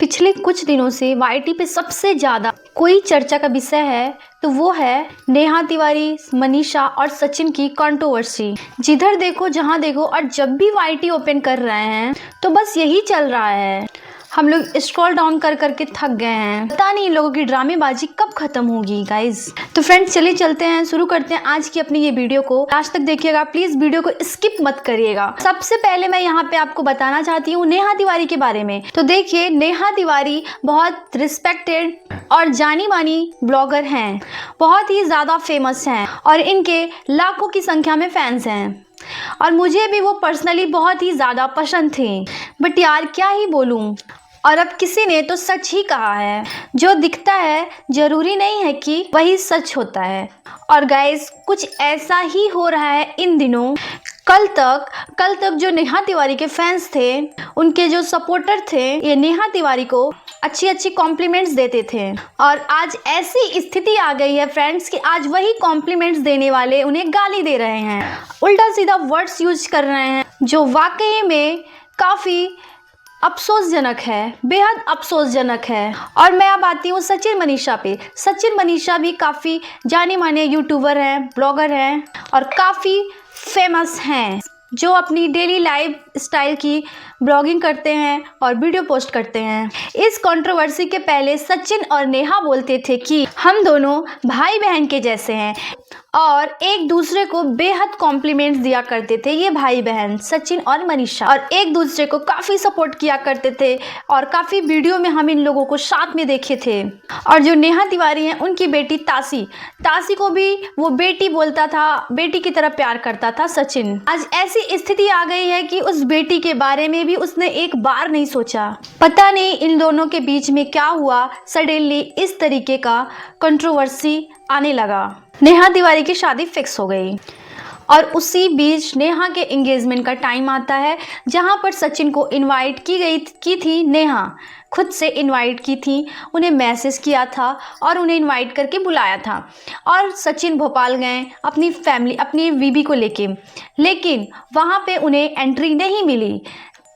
पिछले कुछ दिनों से वाईटी पे सबसे ज़्यादा कोई चर्चा का विषय है तो वो है नेहा तिवारी, मनीषा और सचिन की कंट्रोवर्सी। जिधर देखो जहां देखो और जब भी वाईटी ओपन कर रहे हैं तो बस यही चल रहा है। हम लोग स्क्रॉल डाउन कर करके थक गए हैं। पता नहीं इन लोगों की ड्रामेबाजी कब खत्म होगी गाइज। तो फ्रेंड्स चलिए चलते हैं, शुरू करते हैं आज की अपनी ये वीडियो को। लास्ट तक देखिएगा प्लीज, वीडियो को स्किप मत करिएगा। सबसे पहले मैं यहाँ पे आपको बताना चाहती हूँ नेहा तिवारी के बारे में। तो देखिए, नेहा तिवारी बहुत रिस्पेक्टेड और जानी मानी ब्लॉगर हैं, बहुत ही ज़्यादा फेमस हैं और इनके लाखों की संख्या में फैंस हैं और मुझे भी वो पर्सनली बहुत ही ज़्यादा पसंद थे। बट यार क्या ही बोलूँ, और अब किसी ने तो सच ही कहा है, जो दिखता है जरूरी नहीं है कि वही सच होता है। और गाइस कुछ ऐसा ही हो रहा है इन दिनों। कल तक जो नेहा तिवारी के फैंस थे, उनके जो सपोर्टर थे, ये नेहा तिवारी को अच्छी कॉम्प्लीमेंट्स देते थे और आज ऐसी स्थिति आ गई है फ्रेंड्स कि आज वही कॉम्प्लीमेंट्स देने वाले उन्हें गाली दे रहे हैं, उल्टा सीधा वर्ड्स यूज कर रहे हैं, जो वाकई में काफ़ी अफसोसजनक है, बेहद अफसोसजनक है। और मैं अब आती हूँ सचिन मनीषा पे। सचिन मनीषा भी काफ़ी जाने माने यूट्यूबर हैं, ब्लॉगर हैं और काफ़ी फेमस हैं, जो अपनी डेली लाइफ स्टाइल की ब्लॉगिंग करते हैं और वीडियो पोस्ट करते हैं। इस कंट्रोवर्सी के पहले सचिन और नेहा बोलते थे कि हम दोनों भाई बहन के जैसे हैं और एक दूसरे को बेहद कॉम्प्लीमेंट्स दिया करते थे, ये भाई बहन सचिन और मनीषा, और एक दूसरे को काफ़ी सपोर्ट किया करते थे और काफ़ी वीडियो में हम इन लोगों को साथ में देखे थे। और जो नेहा तिवारी हैं, उनकी बेटी तासी को भी वो बेटी बोलता था, बेटी की तरह प्यार करता था सचिन। आज ऐसी स्थिति आ गई है कि उस बेटी के बारे में भी उसने एक बार नहीं सोचा। पता नहीं इन दोनों के बीच में क्या हुआ, सडनली इस तरीके का कंट्रोवर्सी आने लगा। नेहा तिवारी की शादी फिक्स हो गई और उसी बीच नेहा के एंगेजमेंट का टाइम आता है, जहां पर सचिन को इनवाइट की थी। नेहा खुद से इनवाइट की थी, उन्हें मैसेज किया था और उन्हें इनवाइट करके बुलाया था और सचिन भोपाल गए अपनी फैमिली, अपनी बीबी को लेके, लेकिन वहां पे उन्हें एंट्री नहीं मिली।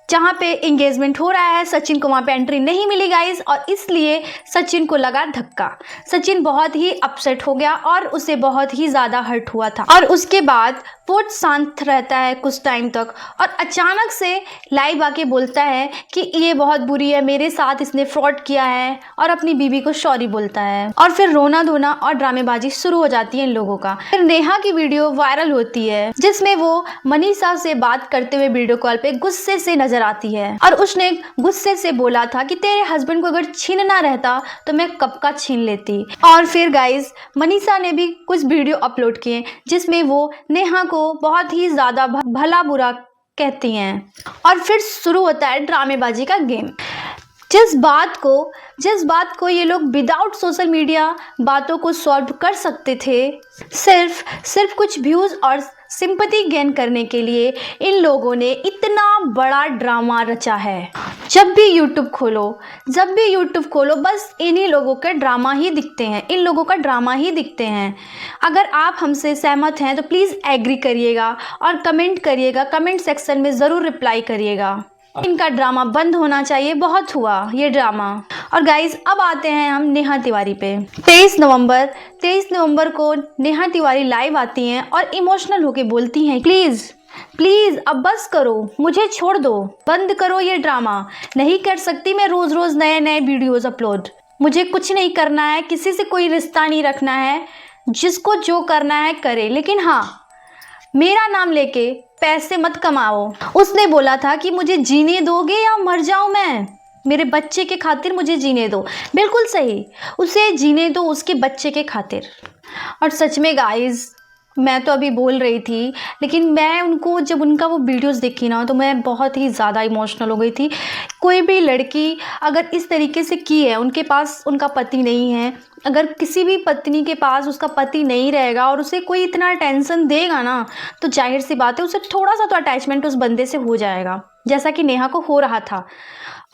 जहाँ पे एंगेजमेंट हो रहा है, सचिन को वहाँ पे एंट्री नहीं मिली गाइस, और इसलिए सचिन को लगा धक्का। सचिन बहुत ही अपसेट हो गया और उसे बहुत ही ज़्यादा हर्ट हुआ था। और उसके बाद वो शांत रहता है कुछ टाइम तक और अचानक से लाइव आके बोलता है कि ये बहुत बुरी है, मेरे साथ इसने फ्रॉड किया है, और अपनी बीबी को सॉरी बोलता है। और फिर रोना धोना और ड्रामेबाजी शुरू हो जाती है इन लोगों का। फिर नेहा की वीडियो वायरल होती है, जिसमें वो मनीषा से बात करते हुए वीडियो कॉल पे गुस्से से नजर आती है और उसने गुस्से से बोला था कि तेरे हस्बैंड को अगर छीनना रहता तो मैं कब का छीन लेती। और फिर गाइस मनीषा ने भी कुछ वीडियो अपलोड किए जिसमें वो नेहा को बहुत ही ज्यादा भला बुरा कहती हैं और फिर शुरू होता है ड्रामेबाजी का गेम। जिस बात को ये लोग विदाउट सोशल मीडिया बातों को सॉल्व कर सकते थे, सिर्फ कुछ व्यूज और सिंपैथी गेन करने के लिए इन लोगों ने इतना बड़ा ड्रामा रचा है। जब भी यूट्यूब खोलो बस इन्हीं लोगों के ड्रामा ही दिखते हैं, इन लोगों का ड्रामा ही दिखते हैं। अगर आप हमसे सहमत हैं तो प्लीज़ एग्री करिएगा और कमेंट करिएगा, कमेंट सेक्शन में ज़रूर रिप्लाई करिएगा। इनका ड्रामा बंद होना चाहिए, बहुत हुआ ये ड्रामा। और गाइज अब आते हैं हम नेहा तिवारी पे। 23 नवंबर को नेहा तिवारी लाइव आती हैं और इमोशनल होके बोलती हैं, प्लीज़ अब बस करो, मुझे छोड़ दो, बंद करो ये ड्रामा। नहीं कर सकती मैं रोज़ नए वीडियोज़ अपलोड। मुझे कुछ नहीं करना है, किसी से कोई रिश्ता नहीं रखना है, जिसको जो करना है करे, लेकिन हाँ मेरा नाम लेके पैसे मत कमाओ। उसने बोला था कि मुझे जीने दोगे या मर जाऊं मैं, मेरे बच्चे के खातिर मुझे जीने दो। बिल्कुल सही, उसे जीने दो उसके बच्चे के खातिर। और सच में गाइस मैं तो अभी बोल रही थी, लेकिन मैं उनको जब उनका वो वीडियोस देखी ना तो मैं बहुत ही ज़्यादा इमोशनल हो गई थी। कोई भी लड़की अगर इस तरीके से की है, उनके पास उनका पति नहीं है, अगर किसी भी पत्नी के पास उसका पति नहीं रहेगा और उसे कोई इतना टेंशन देगा ना, तो जाहिर सी बात है उसे थोड़ा सा तो अटैचमेंट उस बंदे से हो जाएगा, जैसा कि नेहा को हो रहा था।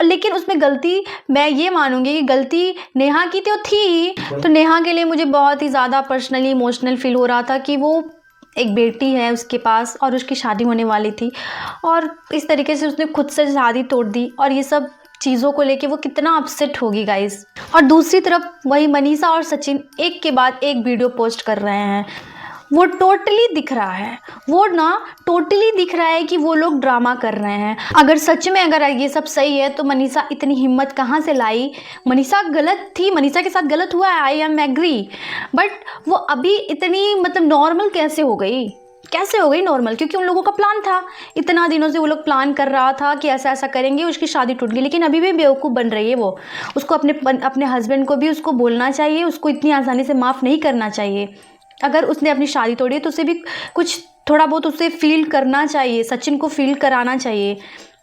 लेकिन उसमें गलती मैं ये मानूंगी कि गलती नेहा की तो थी ही। तो नेहा के लिए मुझे बहुत ही ज़्यादा पर्सनली इमोशनल फील हो रहा था कि वो एक बेटी है उसके पास और उसकी शादी होने वाली थी और इस तरीके से उसने खुद से शादी तोड़ दी और ये सब चीज़ों को लेके वो कितना अपसेट होगी गाइस। और दूसरी तरफ वही मनीषा और सचिन एक के बाद एक वीडियो पोस्ट कर रहे हैं। वो टोटली दिख रहा है, वो ना टोटली दिख रहा है कि वो लोग ड्रामा कर रहे हैं। अगर सच में अगर ये सब सही है तो मनीषा इतनी हिम्मत कहाँ से लाई? मनीषा गलत थी, मनीषा के साथ गलत हुआ है, आई एम एग्री, बट वो अभी इतनी मतलब नॉर्मल कैसे हो गई? कैसे हो गई नॉर्मल? क्योंकि उन लोगों का प्लान था, इतना दिनों से वो लोग प्लान कर रहा था कि ऐसा ऐसा करेंगे, उसकी शादी टूट गई। लेकिन अभी भी बेवकूफ़ बन रही है वो। उसको अपने हस्बैंड को भी उसको बोलना चाहिए, उसको इतनी आसानी से माफ़ नहीं करना चाहिए। अगर उसने अपनी शादी तोड़ी है तो उसे भी कुछ थोड़ा बहुत उसे फील करना चाहिए, सचिन को फील कराना चाहिए,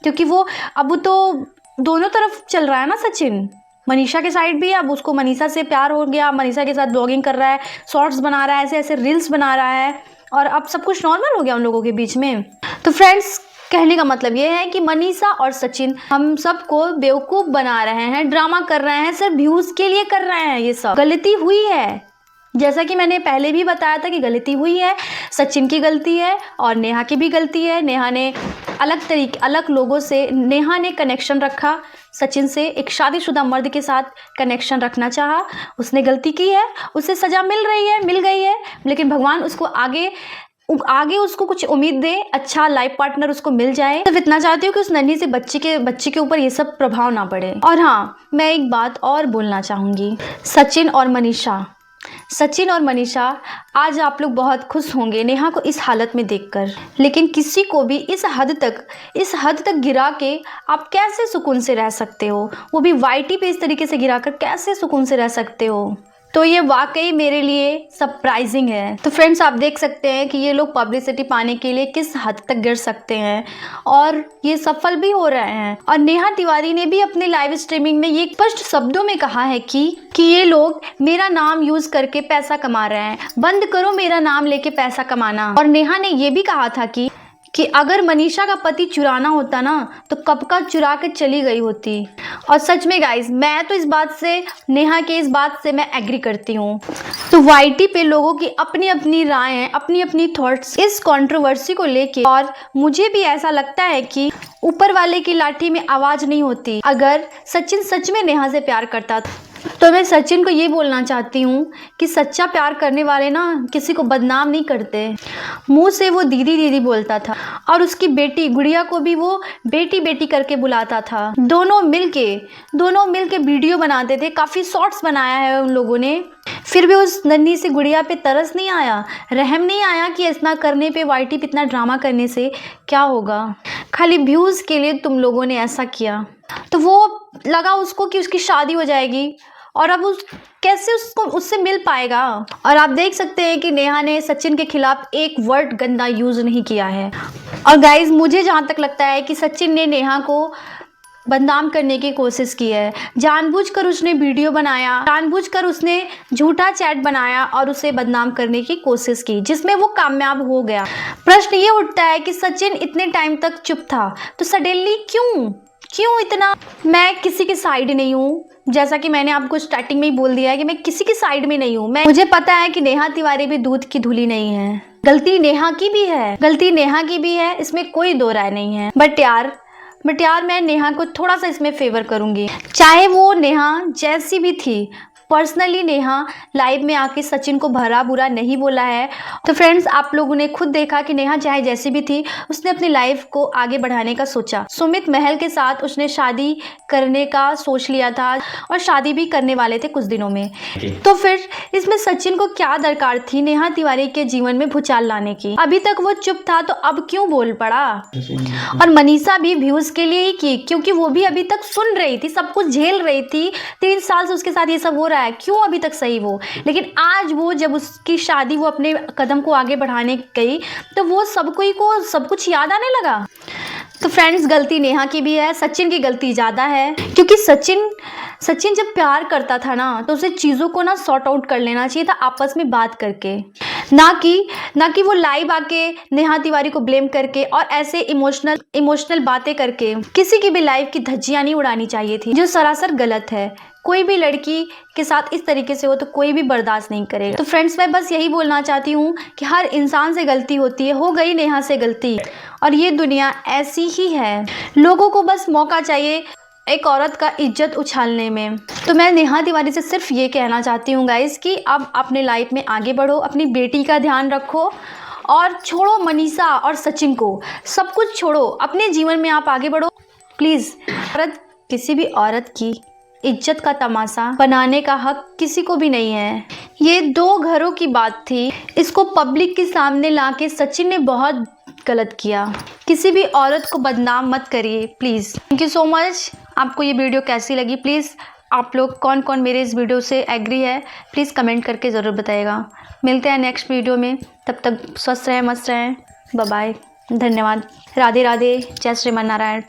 क्योंकि वो अब तो दोनों तरफ चल रहा है ना सचिन। मनीषा के साइड भी, अब उसको मनीषा से प्यार हो गया, मनीषा के साथ ब्लॉगिंग कर रहा है, शॉर्ट्स बना रहा है, ऐसे ऐसे रील्स बना रहा है, और अब सब कुछ नॉर्मल हो गया उन लोगों के बीच में। तो फ्रेंड्स, कहने का मतलब ये है कि मनीषा और सचिन हम सबको बेवकूफ़ बना रहे हैं, ड्रामा कर रहे हैं, सिर्फ व्यूज़ के लिए कर रहे हैं। ये सब गलती हुई है, जैसा कि मैंने पहले भी बताया था कि गलती हुई है, सचिन की गलती है और नेहा की भी गलती है। नेहा ने अलग लोगों से नेहा ने कनेक्शन रखा, सचिन से एक शादीशुदा मर्द के साथ कनेक्शन रखना चाहा, उसने गलती की है, उसे सज़ा मिल गई है, लेकिन भगवान उसको आगे उसको कुछ उम्मीद दे, अच्छा लाइफ पार्टनर उसको मिल जाए। सिर्फ इतना चाहती हूँ कि उस नन्ही से बच्चे के ऊपर ये सब प्रभाव ना पड़े। और हाँ, मैं एक बात और बोलना चाहूँगी, सचिन और मनीषा आज आप लोग बहुत खुश होंगे नेहा को इस हालत में देखकर, लेकिन किसी को भी इस हद तक गिरा के आप कैसे सुकून से रह सकते हो? वो भी वाईटी पे इस तरीके से गिरा कर कैसे सुकून से रह सकते हो? तो ये वाकई मेरे लिए सरप्राइजिंग है। तो फ्रेंड्स, आप देख सकते हैं कि ये लोग पब्लिसिटी पाने के लिए किस हद तक गिर सकते हैं, और ये सफल भी हो रहे हैं। और नेहा तिवारी ने भी अपने लाइव स्ट्रीमिंग में ये स्पष्ट शब्दों में कहा है कि ये लोग मेरा नाम यूज करके पैसा कमा रहे हैं, बंद करो मेरा नाम लेके पैसा कमाना। और नेहा ने ये भी कहा था कि अगर मनीषा का पति चुराना होता ना तो कब का चुरा के चली गई होती। और सच में गाइज, मैं तो इस बात से, नेहा के इस बात से मैं एग्री करती हूँ। तो वाईटी पे लोगों की अपनी अपनी राय है, अपनी अपनी थॉट्स इस कंट्रोवर्सी को लेके, और मुझे भी ऐसा लगता है कि ऊपर वाले की लाठी में आवाज़ नहीं होती। अगर सचिन सच में नेहा से प्यार करता तो मैं सचिन को ये बोलना चाहती हूँ कि सच्चा प्यार करने वाले ना किसी को बदनाम नहीं करते। मुंह से वो दीदी दीदी बोलता था, और उसकी बेटी गुड़िया को भी वो बेटी बेटी करके बुलाता था। दोनों मिलके वीडियो बनाते थे, काफ़ी शॉर्ट्स बनाया है उन लोगों ने। फिर भी उस नन्ही सी गुड़िया पे तरस नहीं आया, रहम नहीं आया कि इतना करने पे, वाईटी पे इतना ड्रामा करने से क्या होगा? खाली व्यूज़ के लिए तुम लोगों ने ऐसा किया। तो वो लगा उसको कि उसकी शादी हो जाएगी, और अब कैसे उससे मिल पाएगा? और आप देख सकते हैं कि नेहा ने सचिन के खिलाफ एक वर्ड गंदा यूज़ नहीं किया है। और गाइज, मुझे जहाँ तक लगता है कि सचिन ने नेहा को बदनाम करने की कोशिश की है। जानबूझकर उसने वीडियो बनाया, जानबूझकर उसने झूठा चैट बनाया और उसे बदनाम करने की कोशिश की, जिसमें वो कामयाब हो गया। प्रश्न ये उठता है कि सचिन इतने टाइम तक चुप था, तो सडनली क्यों इतना? मैं किसी की साइड नहीं हूँ, जैसा कि मैंने आपको स्टार्टिंग में ही बोल दिया है कि मैं किसी की साइड में नहीं हूँ। मुझे पता है कि नेहा तिवारी भी दूध की धूली नहीं है, गलती नेहा की भी है, इसमें कोई दो राय नहीं है। बट यार मैं नेहा को थोड़ा सा इसमें फेवर करूंगी, चाहे वो नेहा जैसी भी थी। पर्सनली नेहा लाइव में आके सचिन को भला बुरा नहीं बोला है। तो फ्रेंड्स, आप लोगों ने खुद देखा कि नेहा चाहे जैसी भी थी, उसने अपनी लाइफ को आगे बढ़ाने का सोचा। सुमित महल के साथ उसने शादी करने का सोच लिया था, और शादी भी करने वाले थे कुछ दिनों में। तो फिर इसमें सचिन को क्या दरकार थी नेहा तिवारी के जीवन में भूचाल लाने की? अभी तक वो चुप था, तो अब क्यों बोल पड़ा? और मनीषा भी व्यूज के लिए ही की, क्योंकि वो भी अभी तक सुन रही थी, सब कुछ झेल रही थी। 3 साल से उसके साथ ये सब हो रहा है, क्यों अभी तक सही वो? लेकिन आज वो जब उसकी शादी, वो अपने कदम को आगे बढ़ाने गई, तो वो सब कुछ याद आने लगा। तो फ्रेंड्स, गलती नेहा की भी है, सचिन की गलती ज़्यादा है, क्योंकि सचिन जब प्यार करता था ना, तो उसे चीज़ों को ना सॉर्ट आउट कर लेना चाहिए था आपस में बात करके, ना कि वो लाइव आके नेहा तिवारी को ब्लेम करके और ऐसे इमोशनल बातें करके किसी की भी लाइफ की धज्जियां नहीं उड़ानी चाहिए थी, जो सरासर गलत है। कोई भी लड़की के साथ इस तरीके से हो तो कोई भी बर्दाश्त नहीं करेगा। तो फ्रेंड्स, मैं बस यही बोलना चाहती हूँ कि हर इंसान से गलती होती है, हो गई नेहा से गलती, और ये दुनिया ऐसी ही है। लोगों को बस मौका चाहिए एक औरत का इज्जत उछालने में। तो मैं नेहा तिवारी से सिर्फ ये कहना चाहती हूँ गाइस कि अब अपने लाइफ में आगे बढ़ो, अपनी बेटी का ध्यान रखो और छोड़ो मनीषा और सचिन को, सब कुछ छोड़ो, अपने जीवन में आप आगे बढ़ो प्लीज़। किसी भी औरत की इज्जत का तमाशा बनाने का हक किसी को भी नहीं है। ये 2 घरों की बात थी, इसको पब्लिक के सामने लाके सचिन ने बहुत गलत किया। किसी भी औरत को बदनाम मत करिए please. Thank you so much. आपको ये वीडियो कैसी लगी प्लीज़ आप लोग कौन कौन मेरे इस वीडियो से एग्री है प्लीज़ कमेंट करके ज़रूर बताइएगा। मिलते हैं नेक्स्ट वीडियो में, तब तक स्वस्थ रहें, मस्त रहें, बाय बाय, धन्यवाद, राधे राधे, जय श्रीमान नारायण।